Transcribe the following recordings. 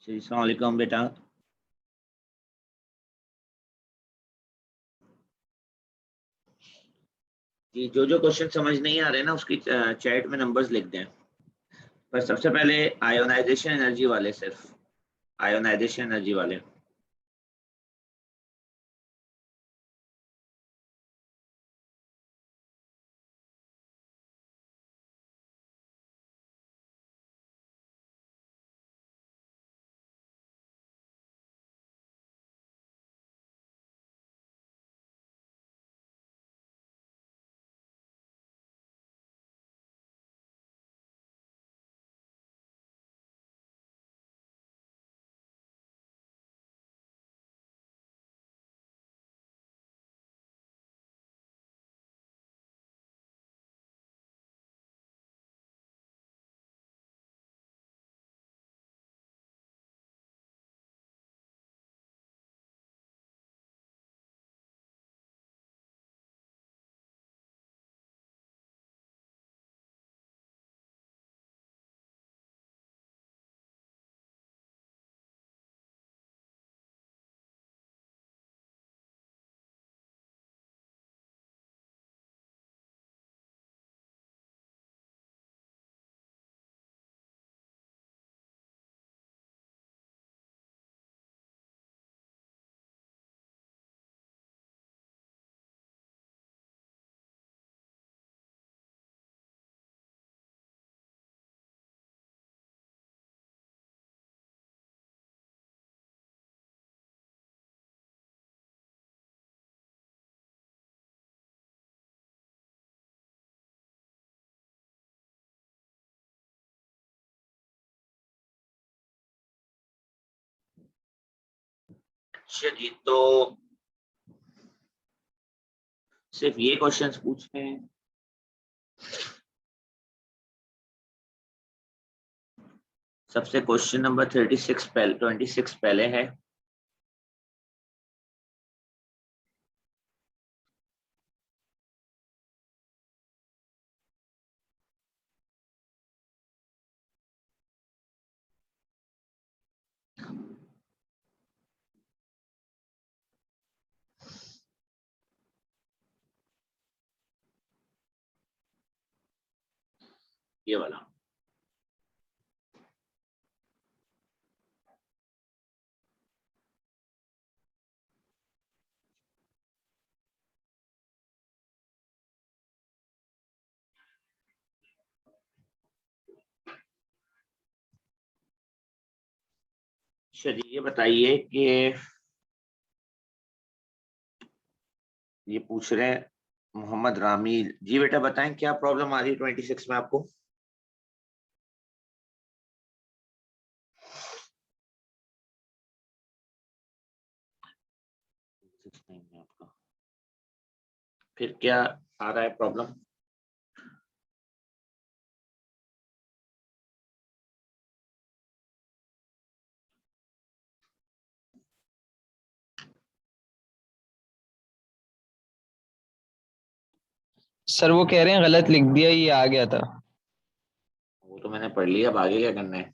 जी अस्सलाम वालेकुम बेटा। जी जो क्वेश्चन समझ नहीं आ रहे ना उसकी चैट में नंबर्स लिख दें। पर सबसे पहले आयोनाइजेशन एनर्जी वाले, सिर्फ आयोनाइजेशन एनर्जी वाले। अच्छा जी, तो सिर्फ ये क्वेश्चंस पूछ रहे हैं। सबसे क्वेश्चन नंबर 26 पहले है। ये वाला। अच्छा जी, ये बताइए कि ये पूछ रहे हैं मोहम्मद रामील जी। बेटा बताएं क्या प्रॉब्लम आ रही है 26 में आपको। नहीं है आपका, फिर क्या आ रहा है प्रॉब्लम। सर वो कह रहे हैं गलत लिख दिया, ये आ गया था। वो तो मैंने पढ़ लिया, अब आगे क्या करना है।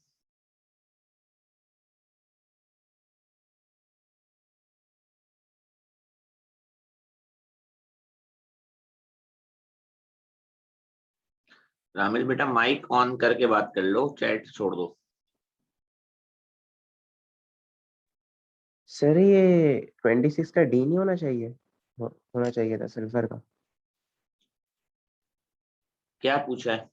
रामिल बेटा माइक ऑन करके बात कर लो, चैट छोड़ दो। सर ये 26 का डी नहीं होना चाहिए, होना चाहिए था सल्फर का। क्या पूछा है।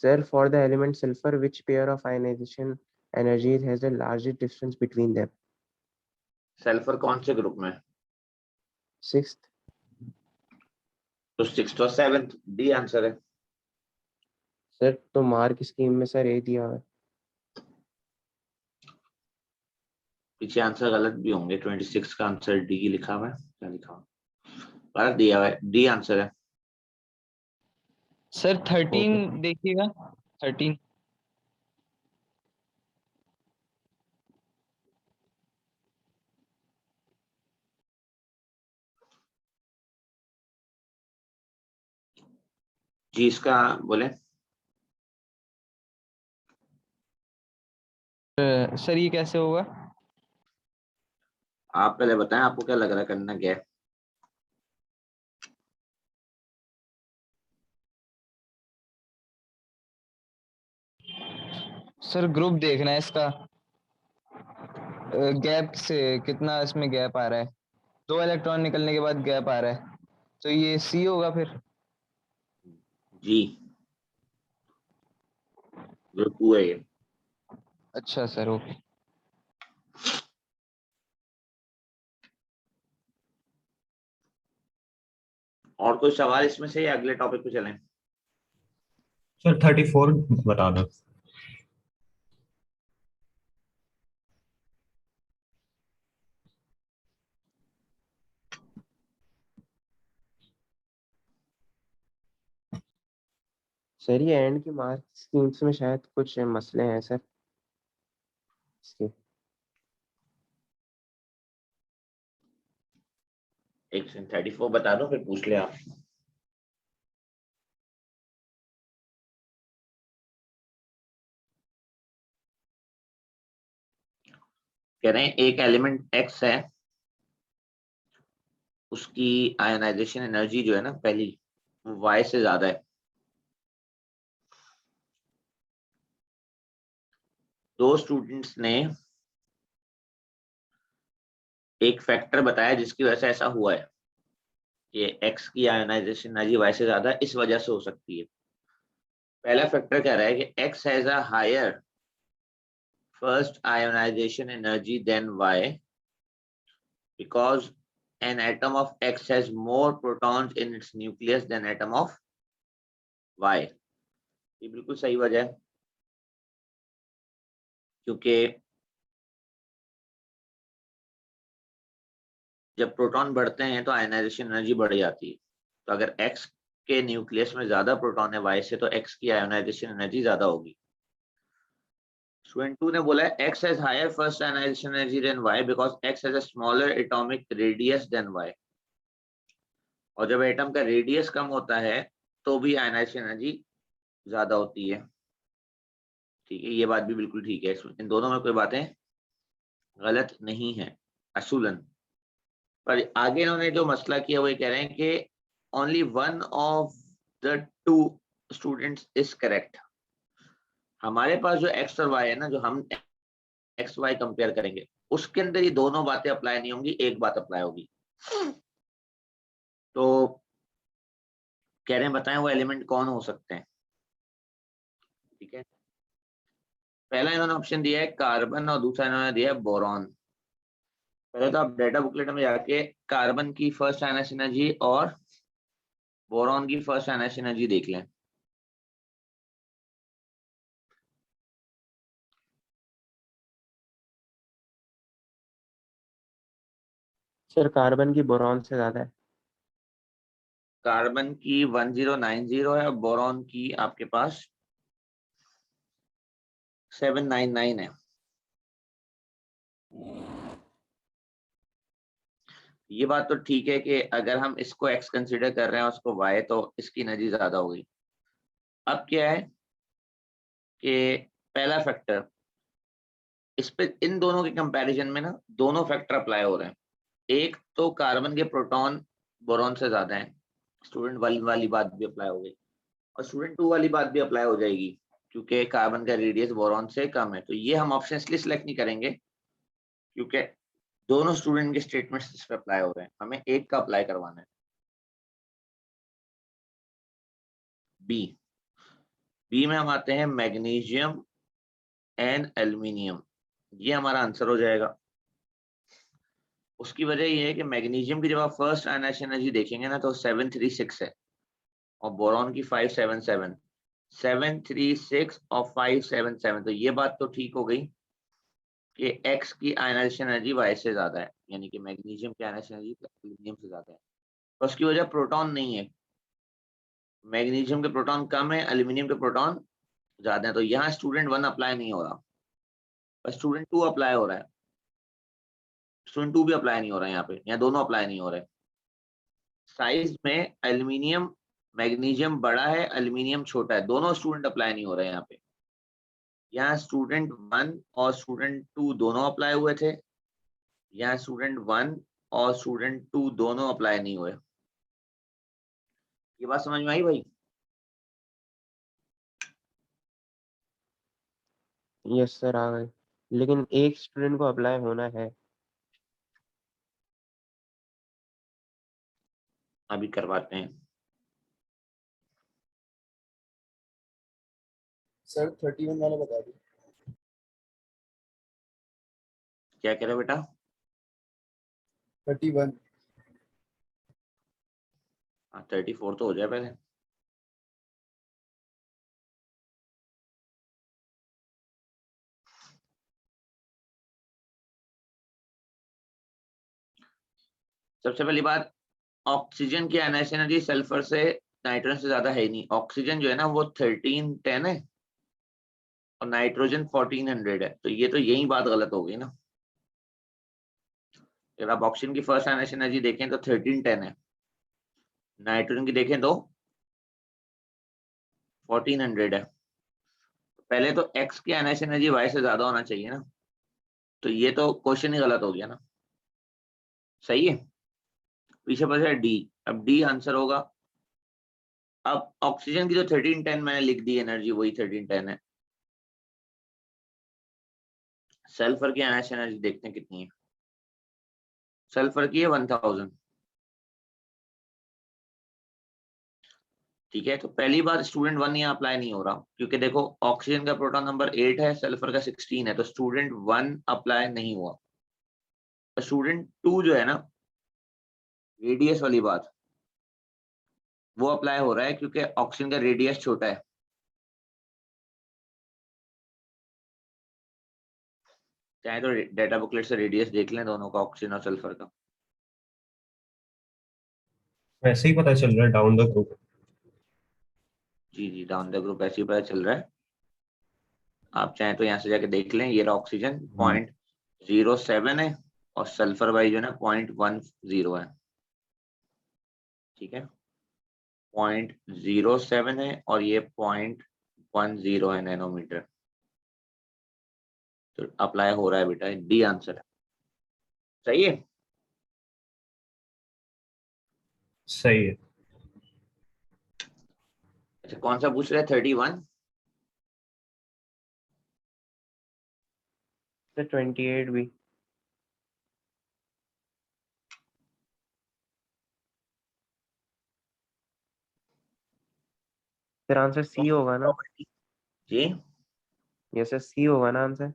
Sir for the element sulphur which pair of ionisation energies has the largest difference between them? Sulphur कौन से ग्रुप में। Sixth. तो 6 और 7 डी आंसर है। सर तो मार्क स्कीम में सर ए दिया है। पीछे आंसर गलत भी होंगे, 26 का आंसर डी लिखा हुआ है, क्या लिखा हुआ गलत दिया हुआ है, डी आंसर है। Sir 13 okay. देखिएगा, 13। जी इसका बोले। सर ये कैसे होगा? आप पहले बताएं, आपको क्या लग रहा है करना क्या है? सर ग्रुप देखना है इसका, गैप से कितना इसमें गैप आ रहा है, 2 इलेक्ट्रॉन निकलने के बाद गैप आ रहा है, तो ये सी होगा फिर। जी, ग्रुप 2 है ये। अच्छा सर, ओके। और कोई सवाल इसमें से या अगले टॉपिक पे चलें? सर 34 बता दो। सर ये एंड की मार्क स्कीम्स में शायद कुछ मसले हैं सर इसके। एक सेकंड, 34 बता दो फिर पूछ ले आप। कह रहे हैं एक एलिमेंट एक्स है, उसकी आयनाइजेशन एनर्जी जो है ना पहली, वो वाई से ज्यादा है। दो स्टूडेंट्स ने एक फैक्टर बताया जिसकी वजह से ऐसा हुआ है कि एक्स की आयनाइजेशन एनर्जी वाई से ज्यादा इस वजह से हो सकती है। पहला फैक्टर कह रहा है कि X has a higher first ionisation energy than Y because an atom of X has more protons in its nucleus than atom of Y। ये बिल्कुल सही वजह है, क्योंकि जब प्रोटॉन बढ़ते हैं तो आयनाइजेशन एनर्जी बढ़ जाती है। तो अगर X के न्यूक्लियस में ज्यादा प्रोटॉन है Y से, तो X की आयोनाइजेशन एनर्जी ज्यादा होगी। स्टूडेंट 2 ने बोला है X has higher first ionization energy than Y because X has a smaller atomic radius than Y। और जब एटम का रेडियस कम होता है तो भी आयनाइजेशन एनर्जी ज्यादा होती है। ठीक है, ये बात भी बिल्कुल ठीक है, इन दोनों में कोई बातें गलत नहीं है असूलन। पर आगे इन्होंने जो मसला किया वो ये कह रहे हैं कि only one of the two students is correct. हमारे पास जो एक्स और वाई है ना, जो हम एक्स वाई कंपेयर करेंगे, उसके अंदर ये दोनों बातें अप्लाई नहीं होंगी, एक बात अप्लाई होगी। तो कह रहे हैं बताएं वो एलिमेंट कौन हो सकते हैं। ठीक है, पहला इन्होंने ऑप्शन दिया है कार्बन और दूसरा इन्होंने दिया है बोरॉन। पहले तो आप डाटा बुकलेट में जाके कार्बन की फर्स्ट आयनाइजेशन एनर्जी और बोरॉन की फर्स्ट आयनाइजेशन एनर्जी देख लें। सर कार्बन की बोरॉन से ज्यादा है। कार्बन की 1090 है और बोरॉन की आपके पास 799 है। ये बात तो ठीक है कि अगर हम इसको एक्स कंसीडर कर रहे हैं उसको वाई, तो इसकी एनर्जी ज्यादा होगी। अब क्या है कि पहला फैक्टर, इस पे इन दोनों के कंपैरिजन में ना दोनों फैक्टर अप्लाई हो रहे हैं। एक तो कार्बन के प्रोटॉन बोरॉन से ज्यादा है, स्टूडेंट वन वाली बात भी अप्लाई हो गई, और स्टूडेंट 2 वाली बात भी अप्लाई हो जाएगी क्योंकि कार्बन का रेडियस बोरॉन से कम है। तो ये हम ऑप्शन इसलिए सिलेक्ट नहीं करेंगे क्योंकि दोनों स्टूडेंट के स्टेटमेंट्स इस पे अप्लाई हो रहे हैं, हमें एक का अप्लाई करवाना है। बी, बी में हम आते हैं मैग्नीशियम एंड एल्यूमिनियम, ये हमारा आंसर हो जाएगा। उसकी वजह ये है कि मैग्नीशियम की जब आप फर्स्ट आयनाइजेशन एनर्जी देखेंगे ना तो 736 है, और बोरॉन की 577, 736 और 577। तो ये बात तो ठीक हो गई कि एक्स की आयनाइजेशन एनर्जी वाई से ज्यादा है, यानी कि मैग्नीशियम की आयनाइजेशन एनर्जी एल्यूमिनियम से ज्यादा है। तो उसकी वजह प्रोटॉन नहीं है, मैग्नीशियम के प्रोटॉन कम है, एल्यूमिनियम के प्रोटॉन ज्यादा है। तो यहाँ स्टूडेंट 1 अप्लाई नहीं हो रहा, बस स्टूडेंट 2 अप्लाई हो रहा है। स्टूडेंट 2 भी अप्लाई नहीं हो रहा है यहाँ पे, यहाँ दोनों अप्लाई नहीं हो रहे। साइज में एल्यूमिनियम मैग्नीशियम बड़ा है, एल्यूमिनियम छोटा है, दोनों स्टूडेंट अप्लाई नहीं हो रहे हैं यहाँ पे। यहाँ स्टूडेंट 1 और स्टूडेंट 2 दोनों अप्लाई हुए थे, यहाँ स्टूडेंट 1 और स्टूडेंट 2 दोनों अप्लाई नहीं हुए। ये बात समझ में आई भाई? यस सर आ गए, लेकिन एक स्टूडेंट को अप्लाई होना है। अभी करवाते हैं। सर 31 वाला बता दो। क्या कह रहे हो बेटा? 31। हाँ 34 तो हो जाए पहले। सबसे पहली बात, ऑक्सीजन की आयनाइजेशन एनर्जी सल्फर से नाइट्रोजन से ज्यादा है ही नहीं। ऑक्सीजन जो है ना वो 1310 है और नाइट्रोजन 1400 है, तो ये तो यही बात गलत हो गई ना। अगर आप ऑक्सीजन की फर्स्ट आयनाइजेशन एनर्जी देखें तो 1310 है, नाइट्रोजन की देखें तो 1400 है। पहले तो एक्स की आयनाइजेशन एनर्जी वाई से ज्यादा होना चाहिए ना, तो ये तो क्वेश्चन ही गलत हो गया ना। सही है, पीछे बचा है डी। अब डी आंसर होगा। अब ऑक्सीजन की जो 1310 मैंने लिख दी एनर्जी वही 1310 है। सल्फर की आयनाइजेशन एनर्जी देखते हैं कितनी है। सल्फर की है 1000। ठीक है, तो पहली बार स्टूडेंट 1 यहाँ अप्लाई नहीं हो रहा, क्योंकि देखो ऑक्सीजन का प्रोटॉन नंबर 8 है, सल्फर का 16 है, तो स्टूडेंट 1 अप्लाई नहीं हुआ। स्टूडेंट 2 जो है ना, रेडियस वाली बात, वो अप्लाई हो रहा है क्योंकि ऑक्सीजन का रेडियस छोटा है। चाहे तो डेटा बुकलेट से रेडियस देख लें दोनों का, ऑक्सीजन और सल्फर का। वैसे ही पता चल रहा है डाउन द ग्रुप। जी जी, डाउन द ग्रुप ऐसे ही पता चल रहा है। आप चाहें तो यहाँ से जाके देख लें। ये रहा ऑक्सीजन 0.07 है और सल्फर वाई जो है ना 0.10 है। ठीक है, 0.07 है और ये 0.10 है नैनोमीटर। तो अप्लाई हो रहा है बेटा, डी आंसर है। सही है। सही है। अच्छा, कौन सा पूछ रहे हैं? 31। सर 28 भी। सर आंसर सी होगा ना? जी, यस सर सी होगा ना आंसर?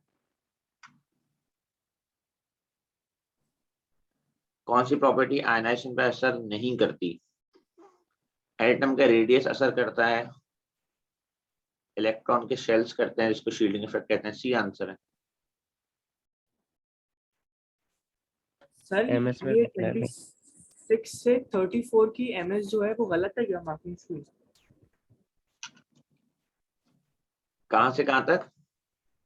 कौन सी प्रॉपर्टी आयनाइजेशन पर असर नहीं करती? एटम का रेडियस असर करता है, इलेक्ट्रॉन के शेल्स करते हैं, जिसको शील्डिंग इफेक्ट कहते हैं। सी आंसर है। सर MS में ये बताया था। 26 से 34 की एमएस जो है वो गलत है क्या मार्किंग स्कीम? कहां से कहां तक?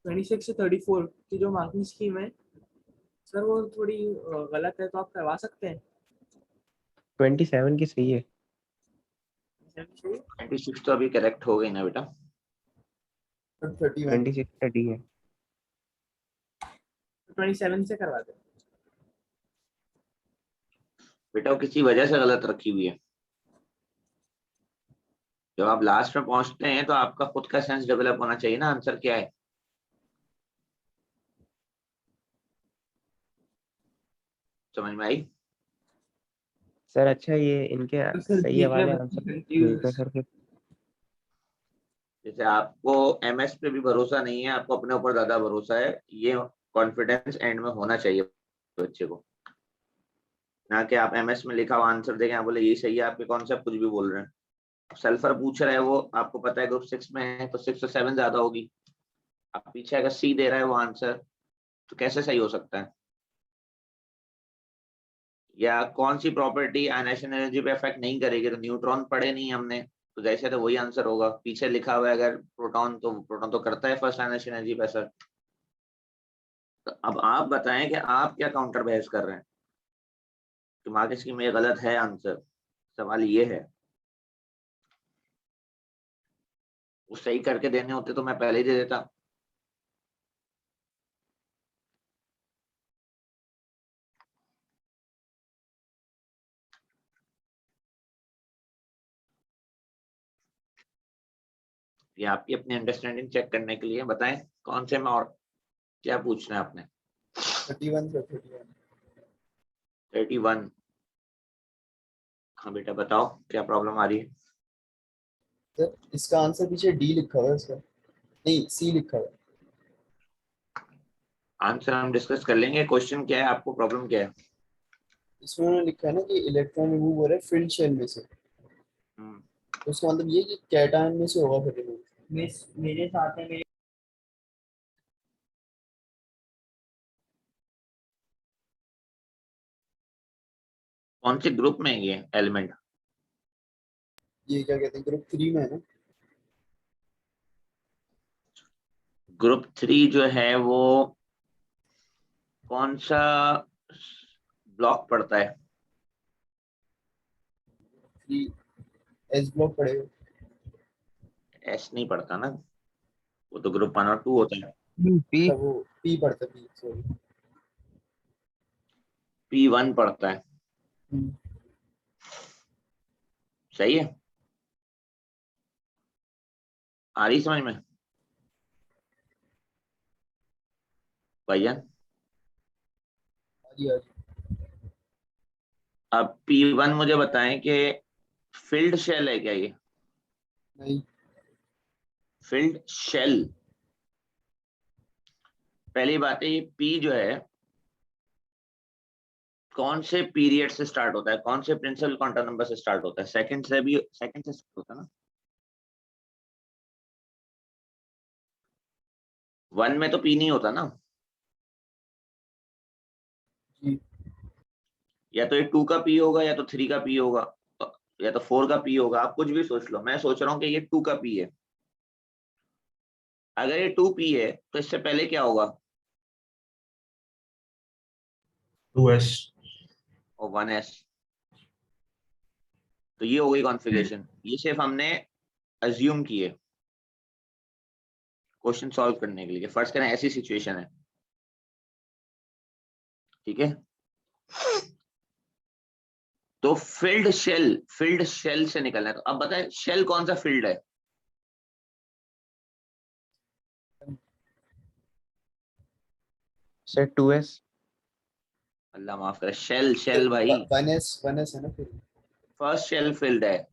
26 से 34 की जो मार्किंग स्कीम है सर वो थोड़ी गलत है, तो आप करवा सकते हैं। 27 की सही है। 26 तो अभी करेक्ट हो गई ना बेटा। 26 का डी है। 27 से करवा दें। बेटा वो किसी वजह से गलत रखी हुई है। जब आप लास्ट में पहुंचते हैं तो आपका खुद का सेंस डेवलप होना चाहिए ना, आंसर क्या है। समझ में आई? सर अच्छा ये इनके सर सही ठीक है, वाले मैं आंसर कंफ्यूज। मिलते हैं सर फिर। जैसे आपको एमएस पे भी भरोसा नहीं है, आपको अपने ऊपर ज्यादा भरोसा है, ये कॉन्फिडेंस एंड में होना चाहिए बच्चे को। ना कि आप एमएस में लिखा हुआ आंसर देखें, आप बोले यही सही है, आपके कॉन्सेप्ट कुछ भी बोल रहे हैं। सल्फर पूछ रहा है, वो आपको पता है ग्रुप 6 में है, तो 6 से 7 ज्यादा होगी। आप पीछे अगर सी दे रहा है वो आंसर, तो कैसे सही हो सकता है? या कौन सी प्रॉपर्टी आयनाइजेशन एनर्जी पे इफेक्ट नहीं करेगी? तो न्यूट्रॉन पढ़े नहीं हमने, तो जैसे तो वही आंसर होगा। पीछे लिखा हुआ है अगर प्रोटॉन, तो प्रोटॉन तो करता है फर्स्ट आयनाइजेशन एनर्जी पे असर। तो अब आप बताएं कि आप क्या काउंटर बहस कर रहे हैं कि मार्केट स्कीम में गलत है आंसर। सवाल ये है, वो सही करके देने होते तो मैं पहले ही दे देता। ये आपकी अपनी अंडरस्टैंडिंग चेक करने के लिए बताएं कौन से में और क्या पूछना है आपने। 31 सर 31 31। हाँ बेटा बताओ क्या प्रॉब्लम आ रही है। सर इसका आंसर पीछे डी लिखा हुआ है इसका, नहीं सी लिखा हुआ है। आंसर हम डिस्कस कर लेंगे, क्वेश्चन क्या है, आपको प्रॉब्लम क्या है। इसमें उन्होंने लिखा है ना कि इलेक्ट्रॉन रिमूव हो रहा है फील्ड शेल में से, हम्म, तो उसका मतलब ये है कि कैटायन में से होगा फिर रिमूव। मिस मेरे साथ है, मेरे कौन से ग्रुप में है ये एलिमेंट। ये क्या कहते हैं ग्रुप 3 में है ना। ग्रुप 3 जो है वो कौन सा ब्लॉक पड़ता है। 3 एस ब्लॉक पड़ेगा। एस नहीं पड़ता ना, वो तो ग्रुप 1 और 2 होता है। पी अच्छा वो पी पड़ता है, पी सॉरी। P1 पड़ता है। सही है, आ रही समझ में भैया। आजी आजी। अब P1 मुझे बताएं कि फील्ड शेल है क्या ये। नहीं फील्ड शेल, पहली बात है ये P जो है कौन से पीरियड से स्टार्ट होता है, कौन से प्रिंसिपल क्वांटम नंबर से स्टार्ट होता है। सेकंड से भी, सेकंड से स्टार्ट होता है ना। 1 में तो P नहीं होता ना, जी या तो ये 2 का P होगा या तो 3 का P होगा या तो 4 का P होगा, आप कुछ भी सोच लो। मैं सोच रहा हूँ कि ये 2 का P है। अगर ये 2P है तो इससे पहले क्या होगा। 2s। और 1s। तो ये हो गई कॉन्फ़िगरेशन, ये सिर्फ हमने अज्यूम किए क्वेश्चन सॉल्व करने के लिए। फर्स्ट करें ऐसी सिचुएशन है, ठीक है। तो फील्ड शेल से निकलना है। तो अब बताएं शेल कौन सा फील्ड है। Sir 2s। अल्लाह माफ करे, शेल शेल भाई। 1s है ना फिर। फर्स्ट शेल फील्ड है,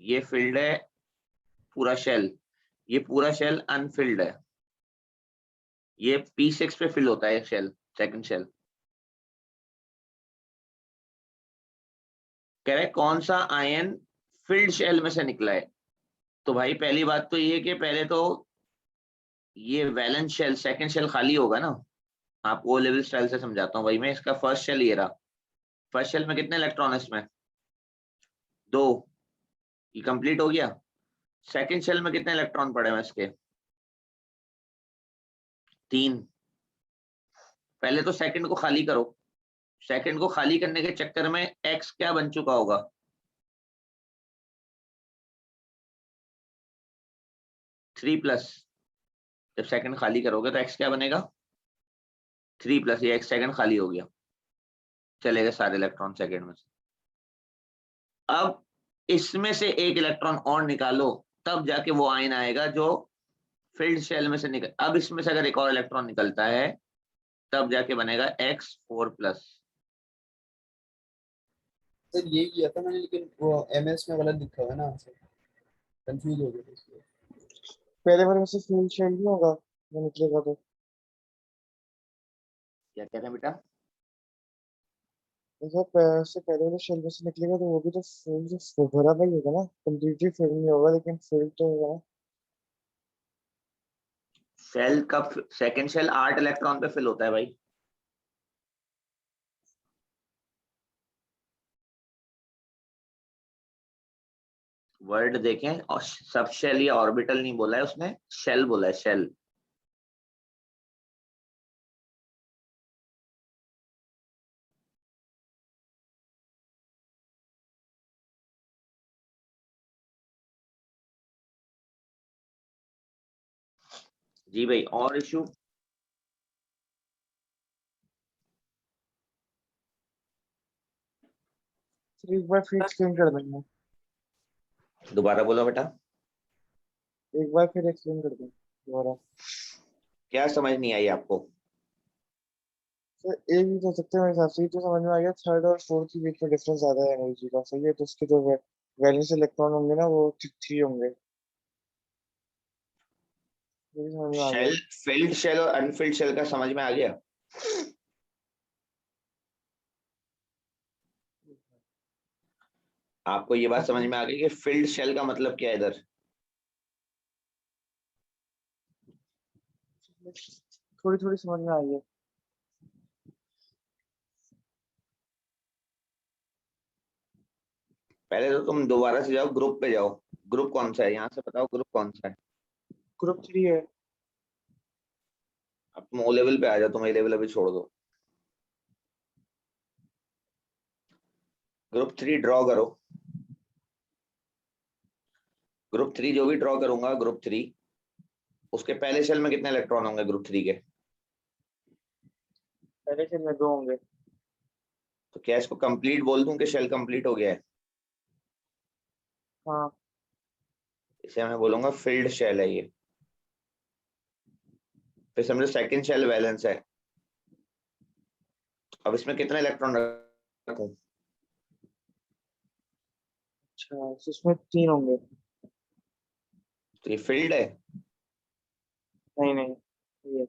ये फील्ड है पूरा शेल, ये पूरा शेल अनफिल्ड है। ये P6 पे फिल होता है शेल, सेकंड शेल। कह रहे कौन सा आयन फिल्ड शेल में से निकला है। तो भाई पहली बात तो ये कि पहले तो ये वैलेंस शेल, सेकंड शेल खाली होगा ना। आपको ओ लेवल स्टाइल से समझाता हूँ भाई मैं। इसका फर्स्ट शेल ये रहा, फर्स्ट शेल में कितने इलेक्ट्रॉन है इसमें, 2, ये कंप्लीट हो गया। सेकंड शेल में कितने इलेक्ट्रॉन पड़े हैं इसके, 3। पहले तो सेकंड को खाली करो। सेकंड को खाली करने के चक्कर में एक्स क्या बन चुका होगा, 3+। जब सेकंड खाली करोगे तो एक्स क्या बनेगा, 3+। ये एक्स सेकंड खाली हो गया, चले गए सारे इलेक्ट्रॉन सेकंड में से। अब इसमें से एक इलेक्ट्रॉन और निकालो, तब जाके वो आयन आएगा जो फील्ड शेल में से निकल। अब इसमें से अगर एक और इलेक्ट्रॉन निकलता है तब जाके बनेगा X4+। सर ये किया था मैंने, लेकिन वो एमएस में गलत लिखा हुआ है ना आंसर, कंफ्यूज हो गया था इसलिए। पहले बार में से फील्ड शेल नहीं होगा वो निकलेगा तो। क्या कहते हैं बेटा। जैसे पैर से पहले वाले शेल में से निकलेगा तो वो भी तो फील्ड भरा भाई होगा ना, कंप्लीटली फील्ड नहीं होगा लेकिन फील्ड तो होगा ना। शेल का सेकंड शेल 8 इलेक्ट्रॉन पे फिल होता है भाई। वर्ड देखें, और सब शेल या ऑर्बिटल नहीं बोला है उसने, शेल बोला है, शेल। जी भाई, और इशू। फिर एक बार फिर एक्सप्लेन कर देंगे। दोबारा बोलो बेटा। एक बार फिर एक्सप्लेन कर दो दोबारा। क्या समझ नहीं आई आपको? सर एक ही तो सकते हैं मेरे हिसाब से, ये तो समझ में आ गया, थर्ड और फोर्थ के बीच में डिफरेंस ज्यादा है एनर्जी का, सही है, तो उसके जो वैलेंस इलेक्ट्रॉन होंगे ना वो 3 होंगे, ये भी समझ में आ गया। शेल, फिल्ड शेल और अनफिल्ड शेल का समझ में आ गया? आपको ये बात समझ में आ गई कि फिल्ड शेल का मतलब क्या है इधर? थोड़ी थोड़ी समझ में आई है। पहले तो तुम दोबारा से जाओ, ग्रुप पे जाओ। ग्रुप कौन सा है यहाँ से बताओ, ग्रुप कौन सा है? ग्रुप 3 है। अब तुम ओ लेवल पे आ जाओ, तुम ए लेवल अभी छोड़ दो। ग्रुप 3 ड्रॉ करो। ग्रुप 3 जो भी ड्रॉ करूंगा, ग्रुप 3 उसके पहले शेल में कितने इलेक्ट्रॉन होंगे ग्रुप 3 के? पहले से में 2 होंगे। तो क्या इसको कंप्लीट बोल दूं कि शेल कंप्लीट हो गया है? हाँ। इसे मैं बोलूंगा फिल्ड शेल है ये। फिर समझो सेकंड शेल बैलेंस है। अब इसमें कितने इलेक्ट्रॉन रखूं? अच्छा तो इसमें 3 होंगे। तो ये फिल्ड है, नहीं नहीं, ये,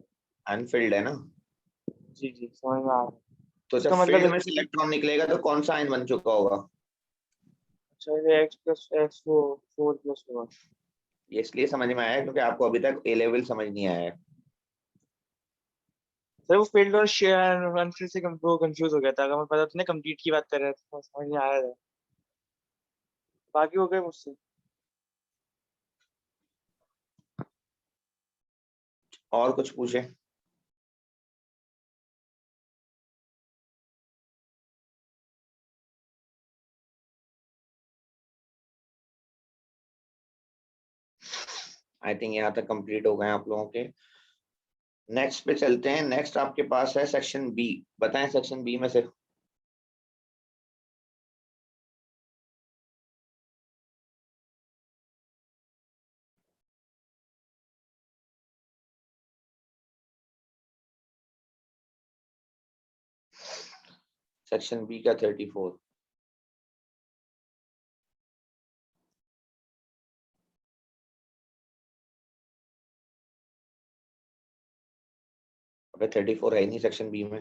अनफिल्ड है ना? जी जी समझ में आ गया। तो जब इसका मतलब फील्ड में से इलेक्ट्रॉन निकलेगा तो कौन सा आयन बन चुका होगा? अच्छा ये x प्लस एक्स वो 4 प्लस होगा। ये इसलिए समझ में आया क्योंकि आपको अभी तक ए लेवल समझ नहीं आया है। सर वो फील्ड और शेयर अनफील्ड से वो कंफ्यूज हो गया था, अगर मैं पता तो नहीं कंप्लीट की बात कर रहा था, समझ नहीं आया था, बाकी हो गए मुझसे। और कुछ पूछे? आई थिंक यहाँ तक कंप्लीट हो गए आप लोगों के। नेक्स्ट पे चलते हैं। नेक्स्ट आपके पास है सेक्शन बी। बताएं सेक्शन बी में से। सेक्शन बी का 34। अबे 34 है ही नहीं सेक्शन बी में।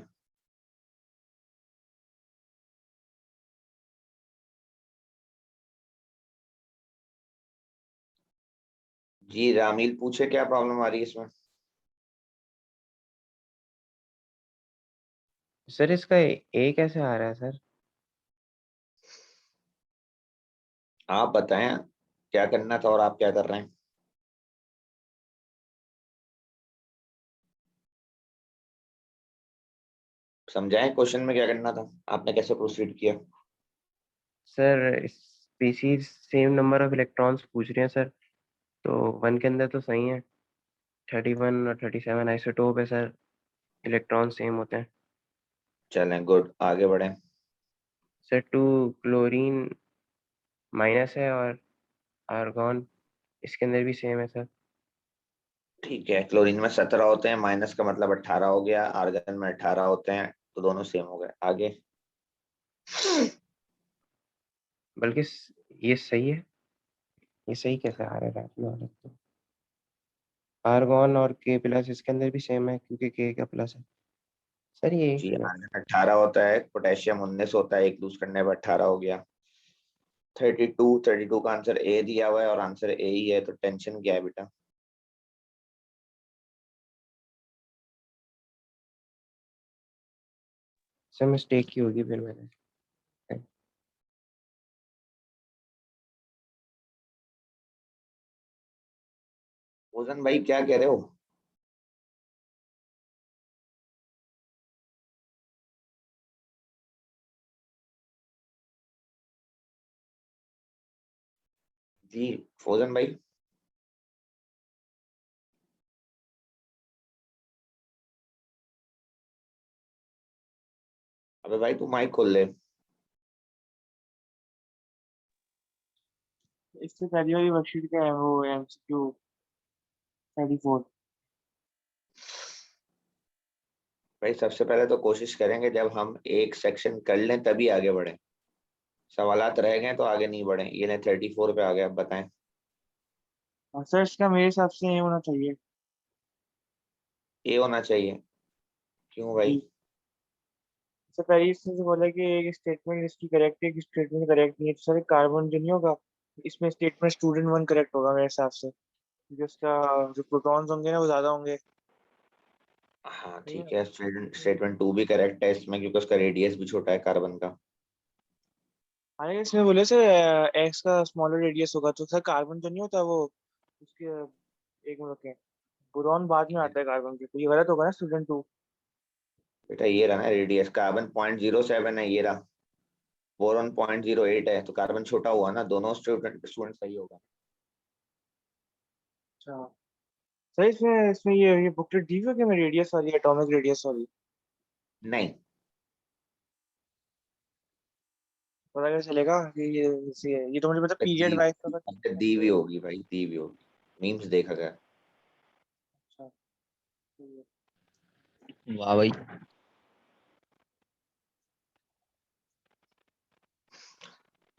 जी रामील पूछे क्या प्रॉब्लम आ रही है इसमें? सर इसका ए कैसे आ रहा है सर? आप बताएं क्या करना था और आप क्या कर रहे हैं? समझाएं क्वेश्चन में क्या करना था, आपने कैसे प्रोसीड किया? Sir species same number of electrons पूछ रहे हैं सर, तो 1 के अंदर तो सही है, 31 और 37 आइसोटोप है सर, इलेक्ट्रॉन सेम होते हैं। चलें गुड, आगे बढ़ें। सर 2 क्लोरीन माइनस है और आर्गॉन इसके अंदर भी सेम है सर। ठीक है, क्लोरीन में 17 होते हैं, माइनस का मतलब 18 हो गया, आर्गन में 18 होते हैं, तो दोनों सेम हो गए। आगे। बल्कि ये सही है, ये सही कैसे आ रहा है रात में हालत तो? आर्गॉन और के प्लस इसके अंदर भी सेम है क्योंकि के का प्लस है सर, ये जी गलत। आर्गन 18 होता है, पोटेशियम 19 होता है, एक लूज करने पर 18 हो गया। 32 का आंसर ए दिया हुआ है और आंसर ए ही है, तो टेंशन क्या है बेटा? सर मिस्टेक ही होगी फिर मैंने। भोजन भाई क्या कह रहे हो? जी फौजन भाई। अबे भाई तू माइक खोल ले। इससे पहली वाली वर्कशीट का है वो एमसीक्यू 34। भाई सबसे पहले तो कोशिश करेंगे जब हम एक सेक्शन कर लें तभी आगे बढ़े, सवालात रह गए तो आगे नहीं बढ़े। ये ले 34 पे आ गए, अब बताएं। और सर इसका मेरे हिसाब से ये होना चाहिए। ये होना चाहिए, क्यों भाई? सर पहले इसने जो बोला कि एक स्टेटमेंट इसकी करेक्ट है, एक स्टेटमेंट करेक्ट नहीं है, तो सर कार्बन जो नहीं होगा, इसमें स्टेटमेंट स्टूडेंट 1 करेक्ट होगा मेरे हिसाब से, क्योंकि उसका जो प्रोटॉन्स होंगे ना वो ज्यादा होंगे। हाँ सही ठीक है। है, स्टेटमेंट 2 भी करेक्ट है इसमें, क्योंकि उसका रेडियस भी छोटा है कार्बन का। हालांकि इसमें बोले सर एक्स का स्मॉलर रेडियस होगा, तो सर कार्बन जो नहीं होता वो उसके एक मिनट के बोरॉन बाद में आता है कार्बन के, तो ये गलत होगा ना स्टूडेंट 2। बेटा ये रहा ना रेडियस, कार्बन 0.07 है, ये रहा। बोरॉन 0.08 है, तो कार्बन छोटा हुआ ना, दोनों स्टूडेंट सही होगा। अच्छा सर इसमें इसमें ये बुकलेट दी हुई है कि मैं रेडियस वाली एटॉमिक रेडियस वाली नहीं, पता कैसे चलेगा कि ये तो मुझे पता पीरियड वाइज का था। दी हुई होगी भाई, दी हुई होगी, मीम्स देखा गया। अच्छा सही है। वाह भाई।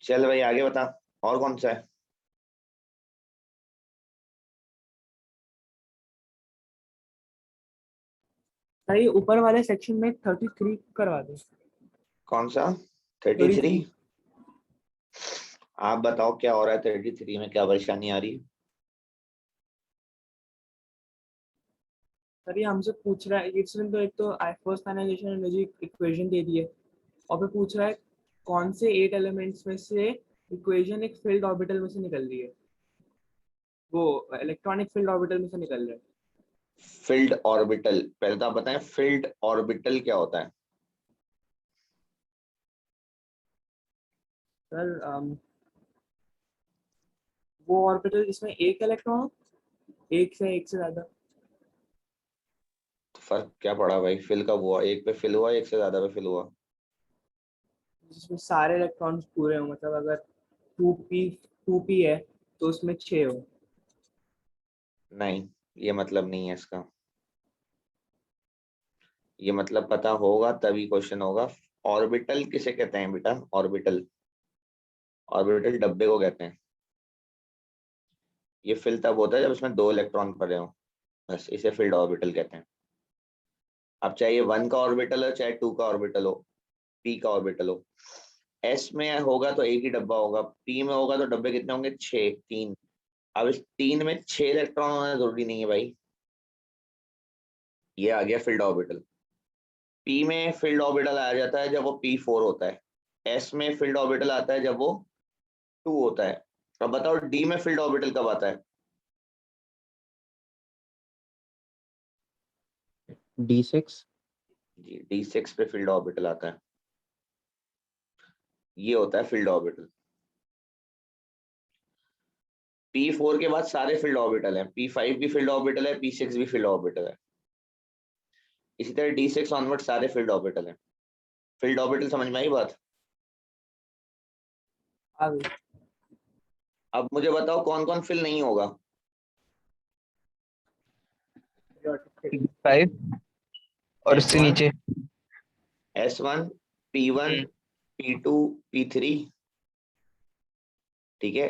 चल भाई आगे बता, और कौन सा है? सही, ऊपर वाले सेक्शन में 33 करवा दो। कौन सा 33? 33। आप बताओ क्या हो रहा है 33 में, क्या परेशानी आ रही है? सर ये हमसे पूछ रहा है, इसमें तो एक तो फर्स्ट फाइनलाइजेशन एनर्जी इक्वेशन दे दी है, और फिर पूछ रहा है कौन से 8 एलिमेंट्स में से इक्वेशन एक फील्ड ऑर्बिटल में से निकल रही है, वो इलेक्ट्रॉनिक फील्ड ऑर्बिटल में से निकल रहा है। फील्ड ऑर्बिटल, पहले तो आप बताएं फील्ड ऑर्बिटल क्या होता है? सर वो ऑर्बिटल जिसमें एक इलेक्ट्रॉन हो, एक से ज्यादा। तो फर्क क्या पड़ा भाई, फिल कब हुआ? एक पे फिल हुआ, एक से ज्यादा पे फिल हुआ? जिसमें सारे इलेक्ट्रॉन्स पूरे हो, मतलब अगर 2p है तो उसमें 6 हो। नहीं, ये मतलब नहीं है इसका। ये मतलब पता होगा तभी क्वेश्चन होगा। ऑर्बिटल किसे कहते हैं बेटा? ऑर्बिटल, ऑर्बिटल डब्बे को कहते हैं। ये फिल तब होता है जब इसमें 2 इलेक्ट्रॉन पड़े हो, बस इसे फील्ड ऑर्बिटल कहते हैं। अब चाहे ये 1 का ऑर्बिटल हो, चाहे 2 का ऑर्बिटल हो, पी का ऑर्बिटल हो। एस में होगा तो एक ही डब्बा होगा, पी में होगा तो डब्बे कितने होंगे? 6, 3। अब इस 3 में 6 इलेक्ट्रॉन होना जरूरी नहीं है भाई। ये आ गया फील्ड ऑर्बिटल। पी में फील्ड ऑर्बिटल आ जाता है जब वो P4 होता है। एस में फील्ड ऑर्बिटल आता है जब वो 2 होता है। अब बताओ डी में फील्ड ऑर्बिटल कब आता है? D6। जी, D6 पे फील्ड ऑर्बिटल आता है। ये होता है फील्ड ऑर्बिटल। P4 के बाद सारे फील्ड ऑर्बिटल है, P5 भी फील्ड ऑर्बिटल है, P6 भी फील्ड ऑर्बिटल है। इसी तरह D6 ऑनवर्ड सारे फील्ड ऑर्बिटल है। फील्ड ऑर्बिटल समझ में आई बात? आ गई। अब मुझे बताओ कौन कौन फिल नहीं होगा? 5 और उससे S1, नीचे। S1, P1, हम्म, P2, P3। ठीक है,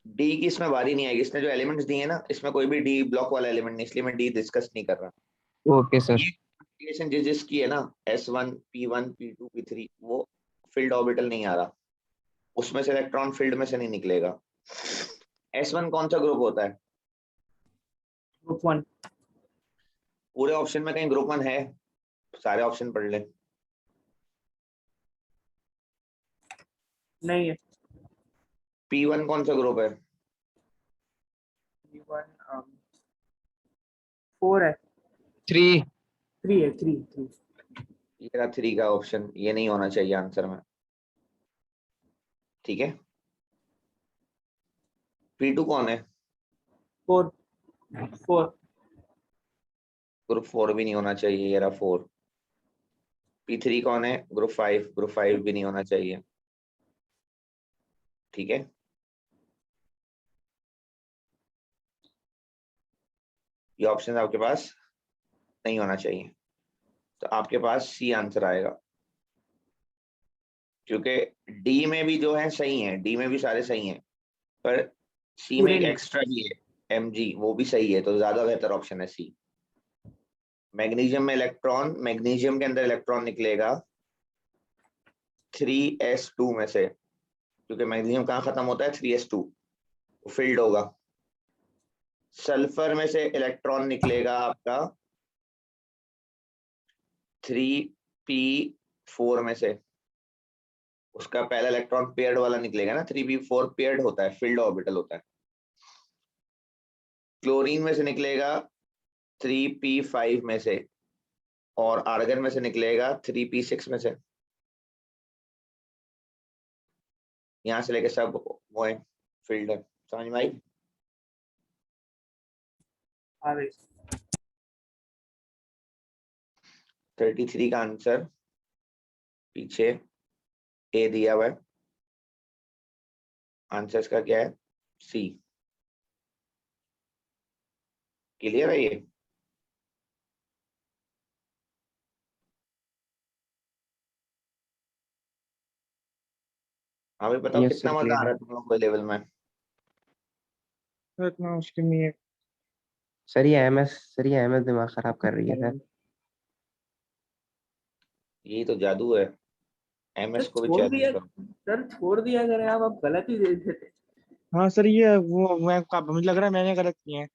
डी की इसमें बारी नहीं आएगी, इसने जो एलिमेंट्स दिए हैं ना, इसमें कोई भी डी ब्लॉक वाला एलिमेंट नहीं, इसलिए मैं डी डिस्कस नहीं कर रहा। Okay sir. ये कॉन्फ़िगरेशन जिसकी है ना, S1, P1, P2, P3, वो फील्ड ऑर्बिटल नहीं आ रहा, उसमें से इलेक्ट्रॉन फील्ड में से नहीं निकलेगा। S1 कौन सा ग्रुप होता है? ग्रुप 1। पूरे ऑप्शन में कहीं ग्रुप 1 है? सारे ऑप्शन पढ़ ले। नहीं है। P1 कौन सा ग्रुप है? 4 है। 3। 3 है, 3 3। ये रहा 3 का ऑप्शन, ये नहीं होना चाहिए आंसर में। ठीक है, P2 कौन है? 4 4। ग्रुप 4 भी नहीं होना चाहिए, ये रहा 4। P3 कौन है? ग्रुप 5, ग्रुप 5 भी नहीं होना चाहिए। ठीक है, ये ऑप्शन आपके पास नहीं होना चाहिए, तो आपके पास सी आंसर आएगा, क्योंकि डी में भी जो है सही है, डी में भी सारे सही हैं, पर सी में एक पूरे नहीं। एक्स्ट्रा भी है mg, वो भी सही है, तो ज्यादा बेहतर ऑप्शन है सी। मैग्नीशियम में इलेक्ट्रॉन, मैग्नीशियम के अंदर इलेक्ट्रॉन निकलेगा 3s2 में से, क्योंकि मैग्नीशियम कहाँ खत्म होता है 3s2, फील्ड होगा। सल्फर में से इलेक्ट्रॉन निकलेगा आपका 3p4 में से, उसका पहला इलेक्ट्रॉन पेयर्ड वाला निकलेगा ना, 3p4 पेयर्ड होता है, फील्ड ऑर्बिटल होता है। क्लोरीन में से निकलेगा 3p5 में से, और आर्गन में से निकलेगा 3p6 में से। यहां से लेके सब वो है, फील्ड है, समझ में आई? आ गई। 33 का आंसर पीछे ए दिया हुआ है, आंसर इसका क्या है? सी। क्लियर है ये? हमें बताओ Yes, कितना sir, मजा clear आ है। रहा है तुम लोग को लेवल में? सर इतना मुश्किल नहीं है। सर ये एमएस दिमाग खराब कर रही है सर। यही तो जादू है, एमएस सर को भी छोड़ चैलेंज दिया, करो। सर छोड़ दिया करें आप, अब गलत ही दे देते। हाँ सर ये वो मुझे लग रहा है मैंने गलत किया है।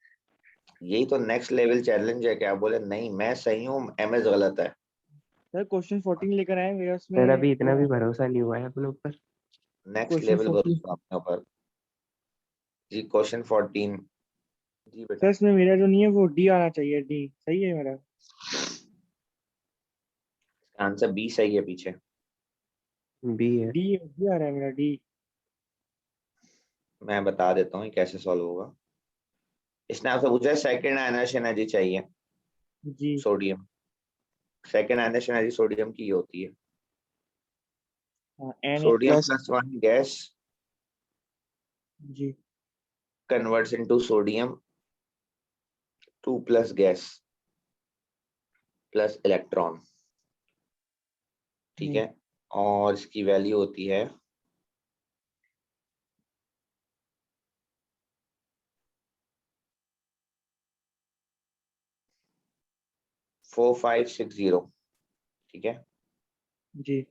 यही तो नेक्स्ट लेवल चैलेंज है, क्या बोले नहीं मैं सही हूँ, एमएस गलत है। सर क्वेश्चन 14 लेकर आए मेरा उसमें सर अभी इतना भी भरोसा नहीं हुआ है अपने ऊपर। नेक्स्ट क्वेश्चन लेवल 14 भरोसा अपने ऊपर जी। क्वेश्चन 14 जी सर बेटा। इसमें मेरा जो नहीं है वो डी आना चाहिए, डी सही है मेरा। आंसर बी सही है पीछे। बी है। डी डी आ रहा है मेरा डी। मैं बता देता हूँ ये कैसे सॉल्व होगा। इसने आपसे पूछा है सेकंड आयनाइजेशन एनर्जी चाहिए जी sodium. Second ionization energy sodium की ये होती है, हाँ N A sodium plus. +1 gas जी converts into sodium 2+ gas plus electron, ठीक है। और इसकी वैल्यू होती है 4560, ठीक है, जी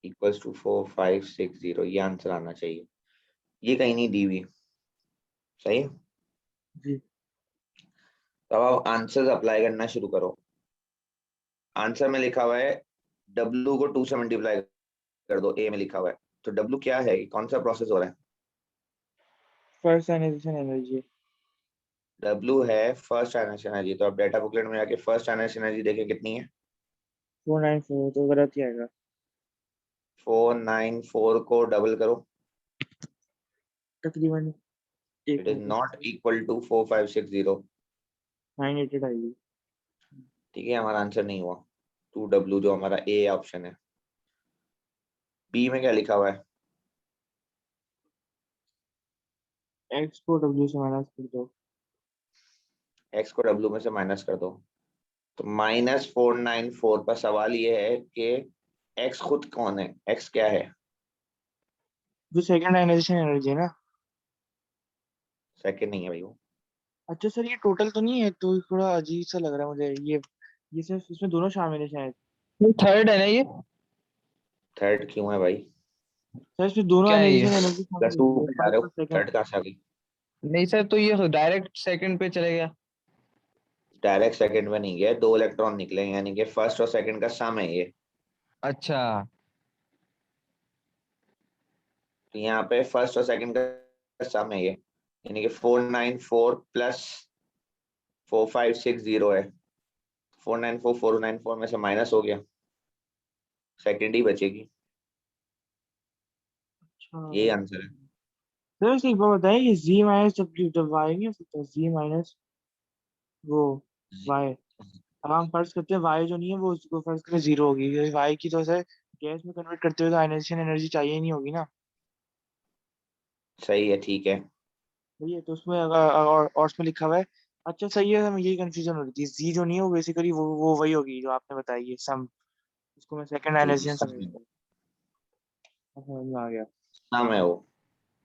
इक्वल्स टू 4560, ये आंसर आना चाहिए। ये कहीं नहीं दी हुई, सही है। जी तो अब आप आंसर्स अप्लाई करना शुरू करो। आंसर में लिखा हुआ है W को 2 से मल्टीप्लाई कर दो, ए में लिखा हुआ है, तो W क्या है, कौन सा प्रोसेस हो रहा है? First ionisation energy. W है फर्स्ट आयनाइजेशन एनर्जी, तो आप डेटा बुकलेट में जाके फर्स्ट आयनाइजेशन एनर्जी देखें कितनी है। 494 तो गलत ही आएगा। 494 को डबल करो, तकरीबन it is not equal to 4560, 988 आएगी। ठीक है, हमारा आंसर नहीं हुआ। 2W जो हमारा ए ऑप्शन है। बी में क्या लिखा हुआ है? एक्स को डब्ल्यू से माइनस कर दो। एक्स को W में से माइनस कर दो, तो -494 पर सवाल ये है कि एक्स खुद कौन है, एक्स क्या है? जो सेकंड आयनाइजेशन एनर्जी है ना। सेकंड नहीं है भाई वो। अच्छा सर ये टोटल तो नहीं है, तो थोड़ा अजीब सा लग रहा है मुझे ये सिर्फ इसमें दोनों शामिल है शायद। थर्ड है ना ये? थर्ड क्यों है भाई? सर इसमें दोनों क्या है ये? आयनाइजेशन एनर्जी शामिल +2 होती है, पे जा रहे फर्स्ट हो, और सेकंड। थर्ड कहाँ से आ गई? नहीं सर, तो ये डायरेक्ट सेकंड पे चले गया। डायरेक्ट सेकंड में नहीं गया, 2 इलेक्ट्रॉन निकले, यानी कि फर्स्ट और सेकंड का सम है ये। अच्छा। तो यहाँ पे फर्स्ट और सेकंड का सम है ये, यानी कि 494 प्लस 4560 है। 494 494 में से माइनस हो गया, सेकंड ही बचेगी, अच्छा यही आंसर है। सर एक बार बताइए कि जी माइनस जब वाई नहीं हो सकता, जी माइनस वो वाई। अब हम फर्ज करते हैं वाई जो नहीं है वो उसको फर्ज करें जीरो होगी, वाई की तो सर गैस में कन्वर्ट करते हुए तो आयनाइजेशन एनर्जी चाहिए ही नहीं होगी ना। सही है, ठीक है। सही है, तो उसमें और उसमें लिखा हुआ है अच्छा सही है, हमें यही कंफ्यूजन हो रही थी। जी जो नहीं है वो बेसिकली वो वही होगी जो आपने बताई है, सम। इसको मैं सेकंड जी आयनाइजेशन सम समझ में आ गया। है वो।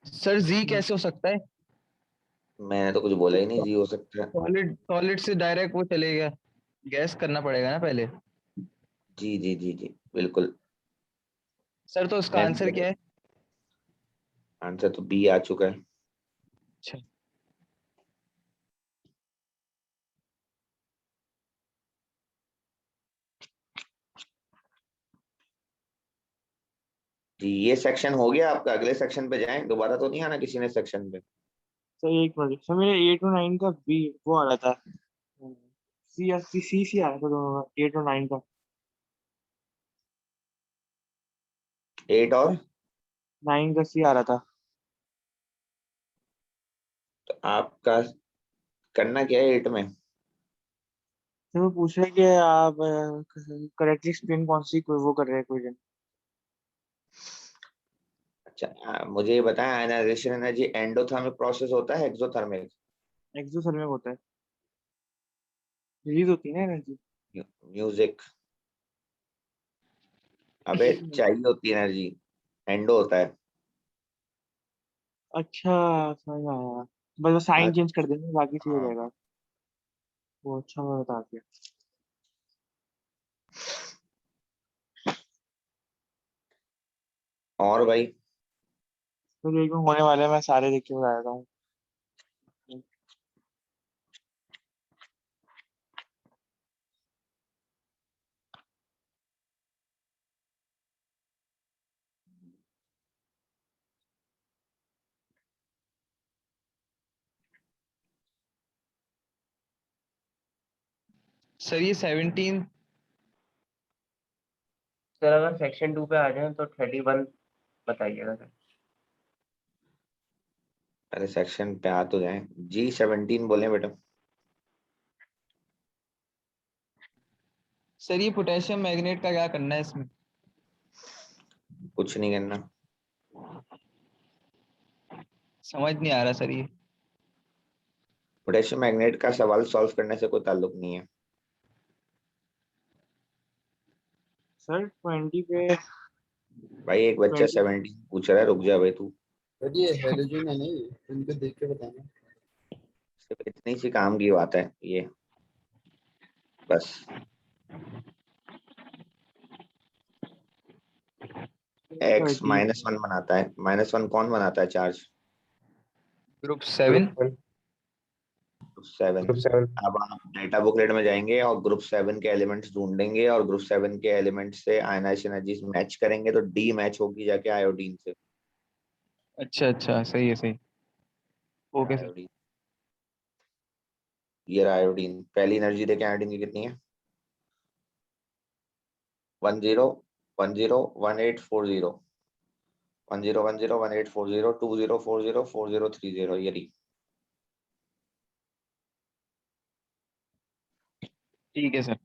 सर जी कैसे हो सकता है? मैंने तो कुछ बोला ही नहीं, जी हो सकता है। सॉलिड सॉलिड से डायरेक्ट वो चलेगा, गैस करना पड़ेगा ना पहले। जी जी जी जी बिल्कुल। सर तो उसका मैं आंसर भी, क्या है? आंसर तो बी आ चुका है। अच्छा। जी ये सेक्शन हो गया आपका, अगले सेक्शन पे जाएं, दोबारा तो नहीं आना किसी ने सेक्शन पे। सर एक मिनट सर, मेरे 8 और 9 का बी वो आ रहा था, सी या सी आ रहा था दोनों का, 8 और 9 का। 8 और 9 का सी आ रहा था। तो आपका करना क्या है 8 में? सर वो पूछ रहे हैं कि आप करेक्टली एक्सप्लेन कौन सी वो कर रहे हैं क्वेश्चन। अच्छा मुझे ये बताएं, आयनाइजेशन एनर्जी एंडोथर्मिक प्रोसेस होता है एक्सोथर्मिक? एक्सोथर्मिक होता है, रिलीज होती है ना एनर्जी। म्यूजिक, अबे चाहिए होती है एनर्जी, एंडो होता है। अच्छा समझ में आया, बस साइन चेंज कर देंगे बाकी सही हो हाँ जाएगा। वो अच्छा मैं बता दिया। और भाई? तो एक में होने वाले हैं, मैं सारे देख के बता देता हूँ। सर ये 17। सर अगर सेक्शन 2 पे आ जाए तो 31 बताइएगा सर। अरे सेक्शन पे आ तो जाए, G17 बोले बेटा। सर ये पोटेशियम मैग्नेट का क्या करना है इसमें? कुछ नहीं करना। समझ नहीं आ रहा सर ये। पोटेशियम मैग्नेट का सवाल सॉल्व करने से कोई ताल्लुक नहीं है। सर 20 पे, भाई एक बच्चा 20 17 पूछ रहा है, रुक जा भाई तू। बट ये हेलोजन है नहीं, इनको देख के बताना। सिर्फ इतनी सी काम की बात है ये, बस। एक्स 30 -1 बनाता है, -1 कौन बनाता है charge? Group 7। Group 1, group 7। Group 7। अब आप डेटा बुकलेट में जाएंगे और ग्रुप 7 के एलिमेंट्स ढूंढेंगे, और ग्रुप 7 के एलिमेंट्स से आयनाइजेशन एनर्जीज मैच करेंगे, तो डी मैच होगी जाके आयोडीन से। अच्छा अच्छा, सही है सही। Okay sir. आयोडीन, ये रहा आयोडीन। पहली एनर्जी देखें आयोडीन की कितनी है? 10 10 1840, 10 10 1840 2040 4030, ये रही। ठीक है सर।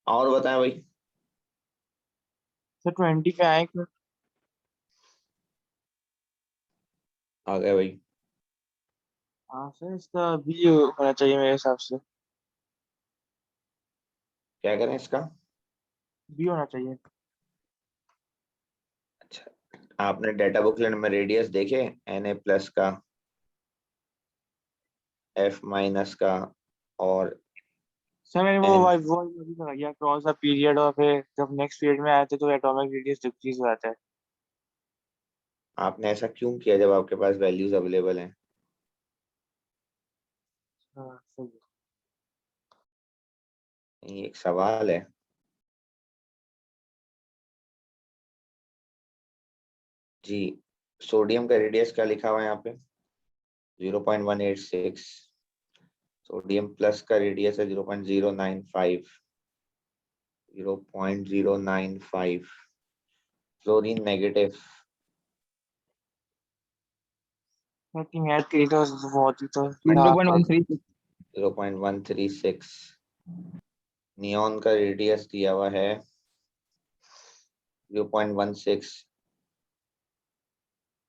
और बताएं भाई। सर 20 पे आए क्यों? आ गए भाई। हाँ सर इसका बी होना चाहिए मेरे हिसाब से। क्या करें इसका? बी होना चाहिए। अच्छा आपने डेटा बुकलेट में रेडियस देखे, Na+ का, F- का, और सर मैंने N? वो अभी लगा गया क्रॉस द पीरियड, और फिर जब नेक्स्ट पीरियड में आए थे तो एटॉमिक रेडियस डिक्रीज हो जाता है। आपने ऐसा क्यों किया जब आपके पास वैल्यूज अवेलेबल हैं? हाँ सही है। ये एक सवाल है। जी सोडियम का रेडियस क्या लिखा हुआ है यहाँ पे? 0.186। सोडियम प्लस का रेडियस है 0.095, 0.095। फ्लोरीन नेगेटिव मैं अपनी मैथ करी तो बहुत ही तो ये खराब था। 0.136। 0.136। नियॉन का रेडियस दिया हुआ है 0.16।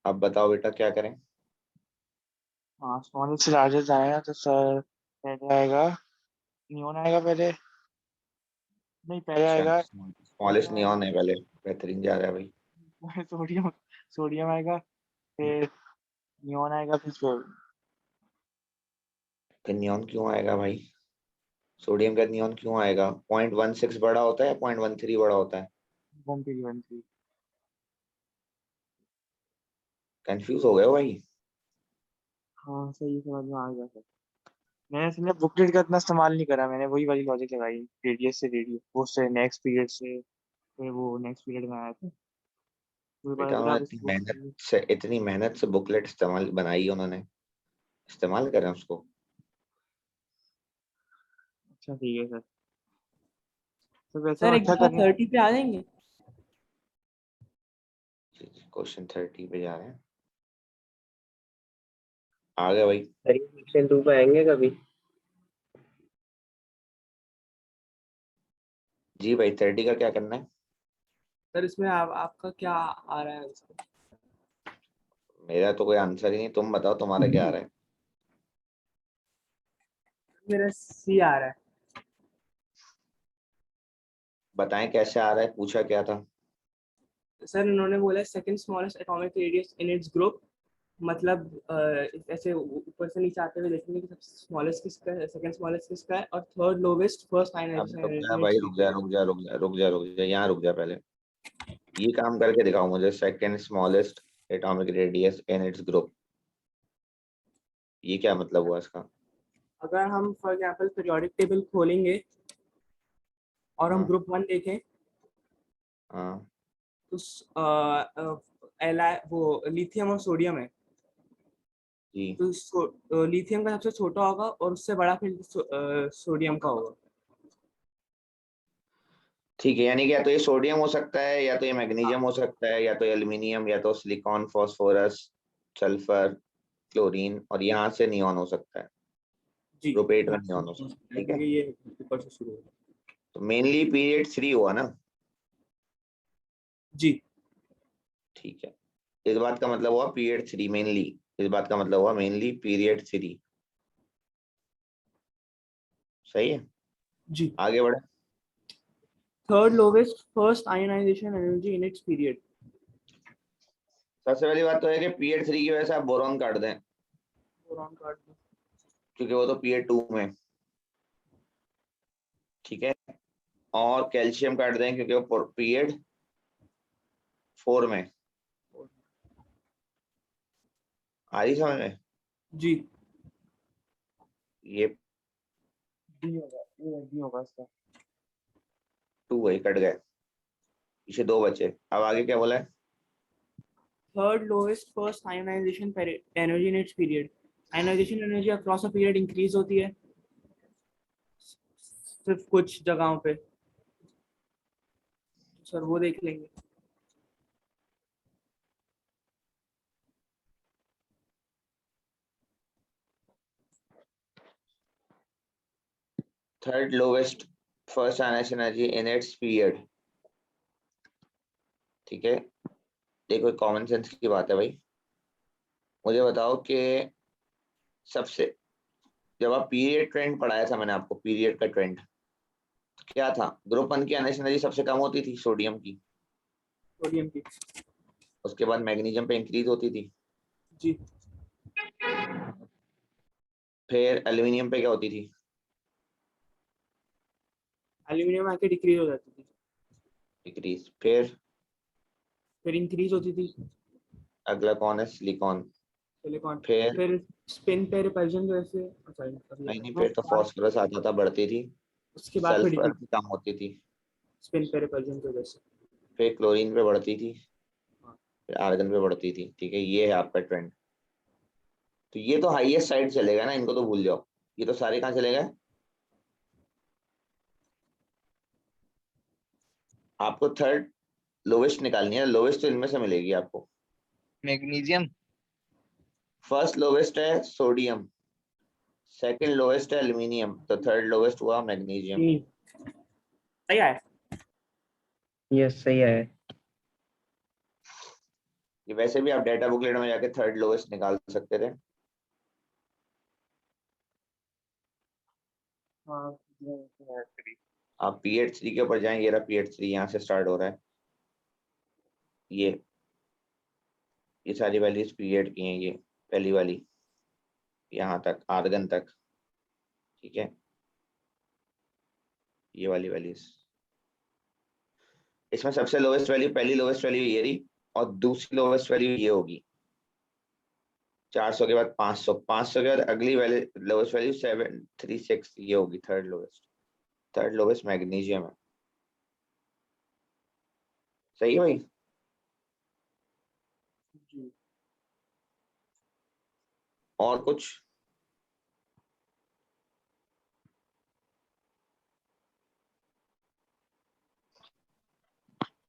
अब बताओ बेटा क्या करें? हाँ स्मॉलेस्ट से लार्जेस्ट आएगा तो सर पहले आएगा नियोन आएगा पहले, नहीं पहले अच्छा आएगा स्मॉलेस्ट नियॉन है पहले, बेहतरीन जा रहा है भाई। सोडियम, सोडियम आएगा, फिर नियोन आएगा, फिर नियॉन क्यों आएगा भाई? सोडियम का नियॉन क्यों आएगा? 0.16 बड़ा होता है या 0.13 बड़ा होता है? 1 3 कंफ्यूज हो गए हो भाई? हाँ सही समझ में आ गया सर। मैंने इसलिए बुकलेट का इतना इस्तेमाल नहीं करा, मैंने वही वाली लॉजिक लगाई, रेडियस से रेडियस, वो से नेक्स्ट पीरियड से, फिर वो नेक्स्ट पीरियड में आया था, मुझे पता बेटा चला उन्होंने अब इतनी इसको। मेहनत से, इतनी मेहनत से बुकलेट इस्तेमाल बनाई उन्होंने, इस्तेमाल करें उसको। अच्छा ठीक है सर, तो वैसे सर हम एक अच्छा बार करने, 30 पे आ जाएंगे। क्वेश्चन 30 पे जा रहे हैं, आ गए भाई। सर ये सेक्शन 2 पे आएंगे कभी? जी भाई 30 का क्या करना है? सर इसमें आपका क्या आ रहा है इसमें? मेरा तो कोई आंसर ही नहीं, तुम बताओ तुम्हारा क्या आ रहा है। मेरा सी आ रहा है। बताएं कैसे आ रहा है, पूछा क्या था? सर इन्होंने बोला second smallest atomic radius in its group, मतलब ऐसे ऊपर से नीचे आते हुए देखेंगे कि सबसे स्मॉलेस्ट किसका है, सेकंड स्मॉलेस्ट किसका है, और थर्ड लोवेस्ट फर्स्ट अब आयनाइजेशन रुक जा इन भाई, इट्स रुक जा रुक जा रुक जा रुक जा रुक जा, यहाँ रुक जा पहले। ये काम करके दिखाओ मुझे, second smallest atomic radius in its group, ये क्या मतलब हुआ इसका? अगर हम फॉर एग्जांपल पीरियोडिक टेबल खोलेंगे और हम हाँ ग्रुप 1 देखें हाँ तो वो लिथियम और सोडियम है, जी तो लिथियम का सबसे छोटा होगा और उससे बड़ा फिर सोडियम का होगा। ठीक है, यानी कि या तो ये सोडियम हो सकता है, या तो ये मैग्नीशियम हो सकता है, या तो एल्यूमिनियम, या तो सिलिकॉन, फास्फोरस, सल्फर, क्लोरीन, और यहाँ से नियॉन हो सकता है, जी ग्रुप 8 में नियॉन हो सकता है। ठीक है, क्योंकि ये ऊपर से शुरू होगा। तो मेनली पीरियड 3 हुआ ना? जी ठीक है, इस बात का मतलब हुआ पीरियड 3 मेनली, इस बात का मतलब हुआ मेनली पीरियड 3। सही है, जी आगे बढ़े। Third lowest first ionisation energy in its period. सबसे पहली बात तो है कि पीरियड 3 की वजह से आप बोरॉन काट दें, बोरॉन काट दो। क्योंकि वो तो पीरियड 2 में। ठीक है, और कैल्शियम काट दें क्योंकि वो पीरियड 4 में। आ रही समझ में? जी ये डी होगा, ये डी होगा इसका। 2 वही कट गए, पीछे 2 बचे। अब आगे क्या बोला है? Third lowest first ionisation energy in its period. Ionisation energy across a period increase होती है सिर्फ कुछ जगहों पे, सर वो देख लेंगे। Third lowest first ionisation energy in its period. ठीक है, देखो कॉमन सेंस की बात है भाई। मुझे बताओ कि सबसे, जब आप पीरियड ट्रेंड पढ़ाया था मैंने आपको, पीरियड का ट्रेंड क्या था? ग्रुप 1 की आयनाइजेशन एनर्जी सबसे कम होती थी सोडियम की, सोडियम की। उसके बाद मैग्नीशियम पे इंक्रीज होती थी, जी फिर एल्यूमिनियम पे क्या होती थी? एल्यूमिनियम आके डिक्रीज हो जाती थी, डिक्रीज। फिर इंक्रीज होती थी अगला कौन है? सिलिकॉन। सिलिकॉन। फिर फिर स्पिन पे रिपल्जन की वजह से, नहीं, फिर तो फास्फोरस आता था, बढ़ती थी। उसके बाद फिर सल्फर डिक्रीज, पे कम होती थी, स्पिन पे रिपल्जन की वजह से। फिर क्लोरीन पे बढ़ती थी, हाँ। फिर आर्गन पे बढ़ती थी। ठीक है, ये है आपका ट्रेंड। तो ये तो हाईएस्ट साइड चलेगा ना, इनको तो भूल जाओ। ये तो सारे कहाँ चले गए? आपको थर्ड लोवेस्ट निकालनी है, लोवेस्ट तो इनमें से मिलेगी आपको। मैग्नीशियम। फर्स्ट लोवेस्ट है सोडियम, सेकंड लोवेस्ट है एल्यूमिनियम, तो थर्ड लोवेस्ट हुआ मैग्नीशियम। सही है। यस सही है। ये वैसे भी आप डेटा बुकलेट में जाके थर्ड लोवेस्ट निकाल सकते थे। हाँ आप पीएच 3 के ऊपर जाएं, ये रहा पीएच 3, यहाँ से स्टार्ट हो रहा है। ये सारी वैल्यूज पीएड की हैं, ये पहली वाली यहाँ तक आर्गन तक, ठीक है, ये वाली वैल्यूज। इसमें सबसे लोवेस्ट वैल्यू, पहली लोवेस्ट वैल्यू ये रही, और दूसरी लोवेस्ट वैल्यू ये होगी 400 के बाद 500, 500 के बाद अगली वैल्यू लोवेस्ट वैल्यू 736, ये होगी थर्ड लोवेस्ट मैग्नीशियम है। सही है भाई? जी। और कुछ?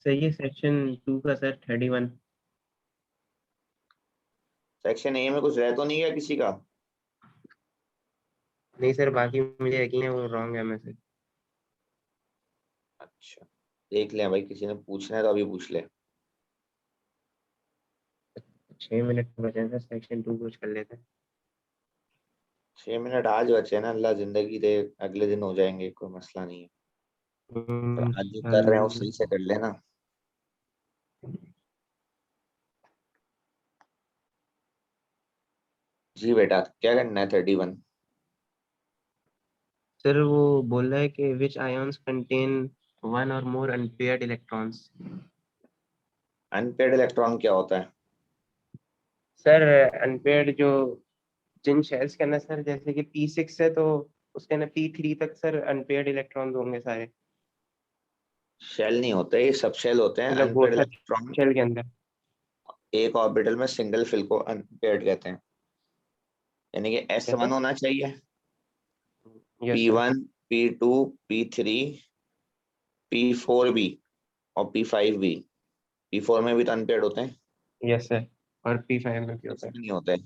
सर ये सेक्शन 2 का सर 31। सेक्शन ए में कुछ रह तो नहीं गया किसी का? नहीं सर, बाकी मुझे यकीन है वो रॉन्ग है मैं से। अच्छा, देख लें भाई, किसी ने पूछना है तो अभी पूछ ले। 6 मिनट बचे हैं सर, सेक्शन 2 कुछ कर लेते हैं। 6 मिनट आज बचे ना, अल्लाह जिंदगी दे, अगले दिन हो जाएंगे, कोई मसला नहीं है। पर आज जो कर रहे हैं वो सही से कर लेना। जी बेटा, क्या करना है 31? सर वो बोल रहा है कि विच आयंस कंटेन वन और मोर अनपेयर्ड इलेक्ट्रॉन्स। अनपेड इलेक्ट्रॉन क्या होता है? सर अनपेयर्ड जो जिन शेल्स के अंदर सर जैसे कि P6 है तो उसके अंदर P3 तक सर अनपेयर्ड इलेक्ट्रॉन्स होंगे सारे। शेल नहीं होते, ये सब शेल होते हैं। मतलब वो अनपेड सर इलेक्ट्रॉन शेल के अंदर। एक ऑर्बिटल में सिंगल फिल को अनपेड कहते हैं। यानी कि क्या S1 सर? होना चाहिए, yes sir. P1, P2, P3, P4 भी, और P5 भी। P4 में भी तो अनपेड होते हैं, यस सर। और P5 में भी होता है। इसमें नहीं होते।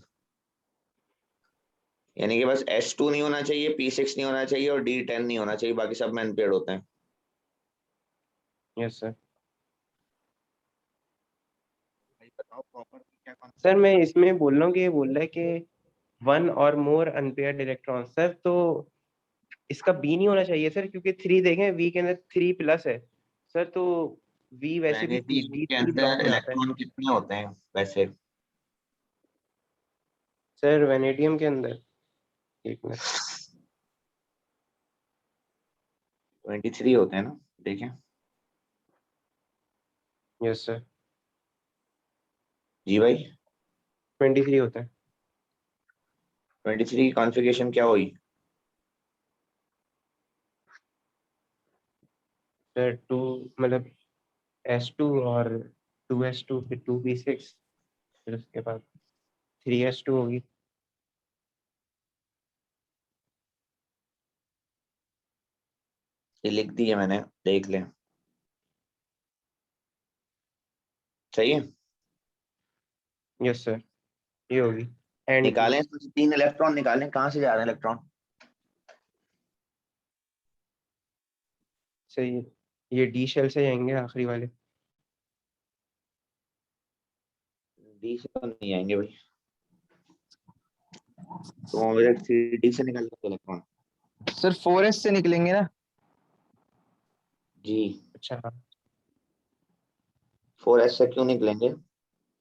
यानी कि बस S2 नहीं होना चाहिए, P6 नहीं होना चाहिए, और D10 नहीं होना चाहिए, बाकी सब में अनपेड होते हैं। Yes sir. भाई बताओ प्रॉपर क्या कौन सर मैं इसमें बोल रहा हूँ कि ये बोल रहा है कि वन और मोर अनपेयर्ड इलेक्ट्रॉन सर, तो इसका बी नहीं होना चाहिए सर, क्योंकि 3 देखें वी के अंदर 3 प्लस है सर, तो वी वैसे भी वैनिटी वी के 3 ब्लॉक अंदर में आता है। इलेक्ट्रॉन कितने होते हैं वैसे? सर वेनेडियम के अंदर, एक मिनट। 23 होते हैं ना, देखें। Yes sir. जी भाई, 23 होता है 23 की कॉन्फ़िगरेशन क्या हुई? सर। 2 मतलब S2 और 2S2 फिर 2p6 फिर उसके बाद 3S2 होगी। ये लिख दी है मैंने, देख लें। सही है? यस सर, ये होगी एंड की। निकालें इसमें से 3 इलेक्ट्रॉन निकालें, कहाँ से जा रहे हैं इलेक्ट्रॉन? सही है, ये डी शेल से जाएंगे आखिरी वाले। डी से तो नहीं आएंगे भाई, तो मुझे 3D से निकाल के इलेक्ट्रॉन। सर 4s से निकलेंगे ना? जी, अच्छा हाँ। 4s से क्यों निकलेंगे? और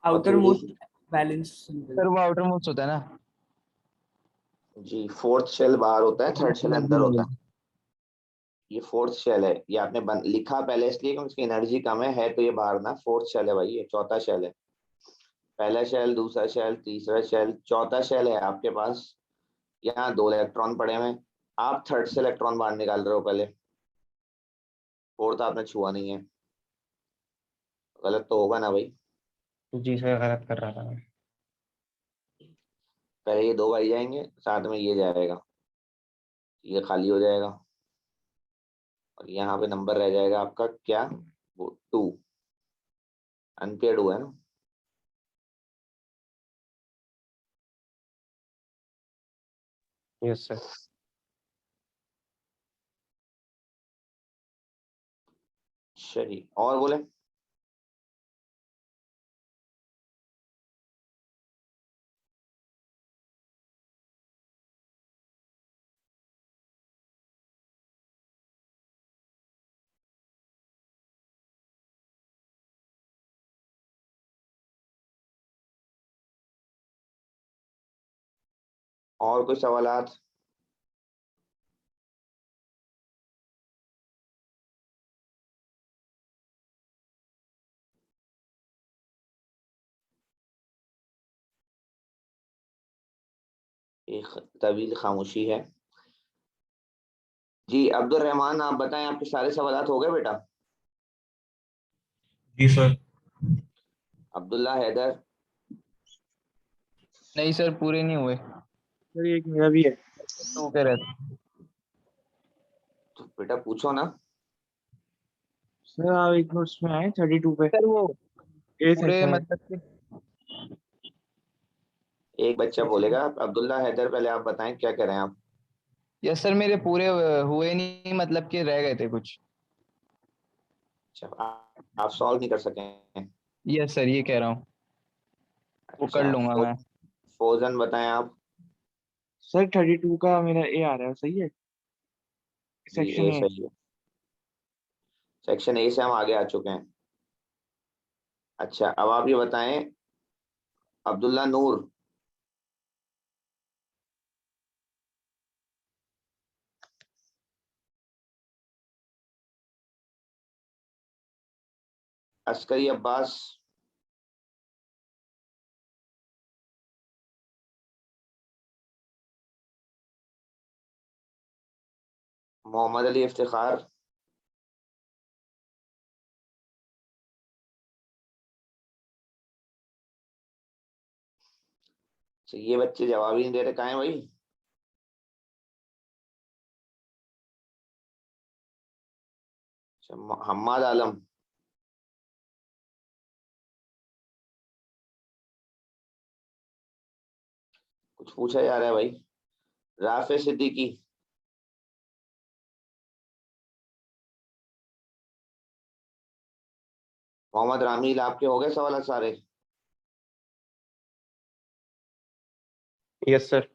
outer 3D most valence sir वो आउटर मोस्ट होता है ना? जी, फोर्थ शेल बाहर होता है, थर्ड शेल अंदर होता है। ये फोर्थ शेल है, ये आपने लिखा पहले इसलिए क्योंकि इसकी एनर्जी कम है तो ये बाहर ना। फोर्थ शेल है भाई, ये चौथा शेल है। पहला शेल, दूसरा शेल, तीसरा शेल, चौथा शेल है आपके पास। यहाँ 2 इलेक्ट्रॉन पड़े हुए हैं, आप थर्ड से इलेक्ट्रॉन बाहर निकाल रहे हो पहले, फोर्थ आपने छुआ नहीं है। गलत तो होगा ना भाई? जी सर, गलत कर रहा था मैं। पहले ये 2 भाई जाएंगे, साथ में ये जाएगा, ये खाली हो जाएगा, और यहाँ पे नंबर रह जाएगा आपका क्या, वो 2। अनपेड हुआ है ना? Yes sir. चलिए और बोले। और कोई सवालात? एक तवील खामोशी है। जी अब्दुल रहमान, आप बताएं, आपके सारे सवालात हो गए बेटा? जी सर। अब्दुल्ला, हैदर? नहीं सर, पूरे नहीं हुए, सर एक मेरा भी है। 2 पे रहते। तो बेटा पूछो ना। सर आप एक नोट्स में आए 32 पे, सर वो ए पूरे सेक्शन है। मतलब कि एक बच्चा बोलेगा। अब्दुल्ला, हैदर, पहले आप बताएं क्या कह रहे हैं आप? यस सर, मेरे पूरे हुए नहीं, मतलब कि रह गए थे कुछ। अच्छा, आप सॉल्व नहीं कर सके? यस सर, ये कह रहा हूँ, वो कर अच्छा, लूंगा मैं। फौजन बताएं आप। सर 32 का मेरा ए आ रहा है, सही है? जी सेक्शन ए ए। सही है। सेक्शन ए से हम आगे आ चुके हैं। अच्छा, अब आप ये बताएं, अब्दुल्ला नूर। अस्करी अब्बास। मोहम्मद अली इफ्तिखार। तो ये बच्चे जवाब ही नहीं दे रहे, कहाँ हैं भाई? अच्छा, हम्माद आलम। कुछ पूछा जा रहा है भाई? राफे सिद्दीकी। मोहम्मद रामील, आपके हो गए सवाल सारे? Yes sir.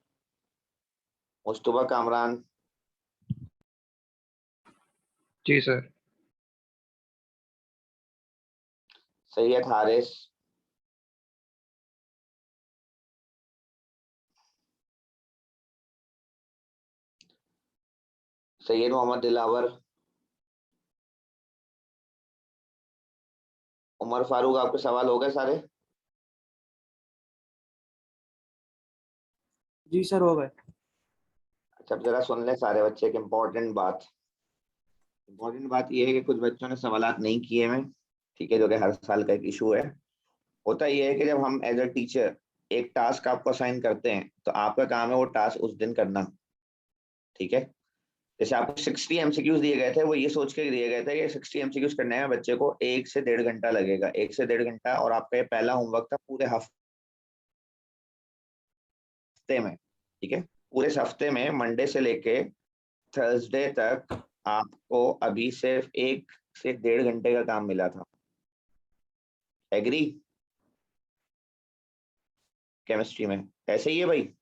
मुस्तफा कामरान। जी सर। सैयद हारिस। सैयद मोहम्मद दिलावर। उमर फारूक, आपके सवाल हो गए सारे? जी सर हो गए। अच्छा, अब जरा सुन ले सारे बच्चे, एक इम्पोर्टेंट बात यह है कि कुछ बच्चों ने सवालात नहीं किए हैं, ठीक है, जो कि हर साल का एक इशू है। होता यह है कि जब हम एज अ टीचर एक टास्क आपको असाइन करते हैं, तो आपका काम है वो टास्क उस दिन करना, ठीक है। जैसे आपको 60 एमसीक्यूज दिए गए थे, वो ये सोच के दिए गए थे कि 60 एमसीक्यूज करने में बच्चे को 1 से 1.5 घंटा लगेगा, 1 से 1.5 घंटा, और आपका ये पहला होमवर्क था पूरे हफ्ते में, ठीक है। पूरे इस हफ्ते में मंडे से लेके थर्सडे तक आपको अभी सिर्फ 1 से 1.5 घंटे का काम मिला था। एग्री? केमिस्ट्री में ऐसे ही है भाई?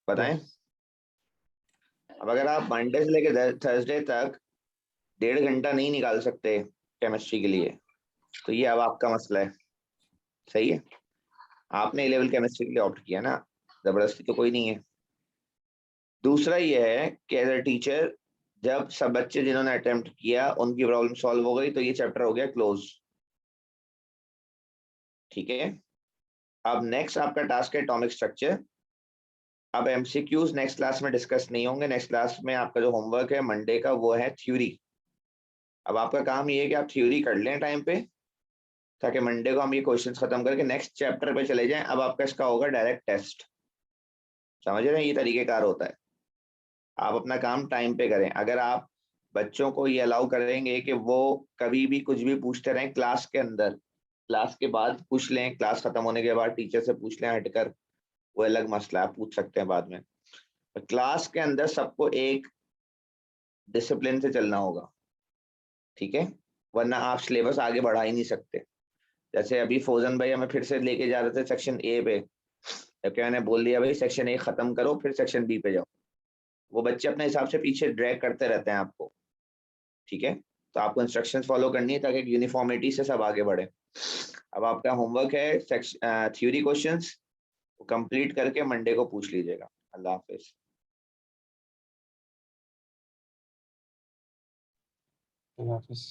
बताएं। अब अगर आप मंडे से लेके थर्सडे तक 1.5 घंटा नहीं निकाल सकते केमिस्ट्री के लिए, तो ये अब आपका मसला है, सही है। आपने A-लेवल केमिस्ट्री के लिए ऑप्ट किया ना, जबरदस्ती तो कोई नहीं है। दूसरा ये है कि एज अ टीचर, जब सब बच्चे जिन्होंने अटेम्प्ट किया उनकी प्रॉब्लम सॉल्व हो गई, तो ये चैप्टर हो गया क्लोज, ठीक है। अब नेक्स्ट आपका टास्क है एटॉमिक स्ट्रक्चर। अब एमसीक्यूज नेक्स्ट क्लास में डिस्कस नहीं होंगे, नेक्स्ट क्लास में आपका जो होमवर्क है मंडे का वो है थ्योरी। अब आपका काम ये है कि आप थ्योरी कर लें टाइम पे, ताकि मंडे को हम ये क्वेश्चंस खत्म करके नेक्स्ट चैप्टर पे चले जाएं। अब आपका इसका होगा डायरेक्ट टेस्ट, समझ रहे हैं, ये तरीकेकार होता है। आप अपना काम टाइम पे करें। अगर आप बच्चों को ये अलाउ करेंगे कि वो कभी भी कुछ भी पूछते रहें क्लास के अंदर, क्लास के बाद पूछ लें, क्लास खत्म होने के बाद टीचर से पूछ लें हटकर, वो अलग मसला है, आप पूछ सकते हैं बाद में। क्लास के अंदर सबको एक डिसिप्लिन से चलना होगा, ठीक है, वरना आप सिलेबस आगे बढ़ा ही नहीं सकते। जैसे अभी फौजन भाई हमें फिर से लेके जा रहे थे सेक्शन ए पे, जबकि मैंने बोल दिया भाई सेक्शन ए खत्म करो फिर सेक्शन बी पे जाओ, वो बच्चे अपने हिसाब से पीछे ड्रैग करते रहते हैं आपको, ठीक है। तो आपको इंस्ट्रक्शंस फॉलो करनी है ताकि यूनिफॉर्मिटी से सब आगे बढ़े। अब आपका होमवर्क है थ्योरी क्वेश्चंस कंप्लीट करके मंडे को पूछ लीजिएगा। अल्लाह हाफिज। अल्लाह हाफिज़।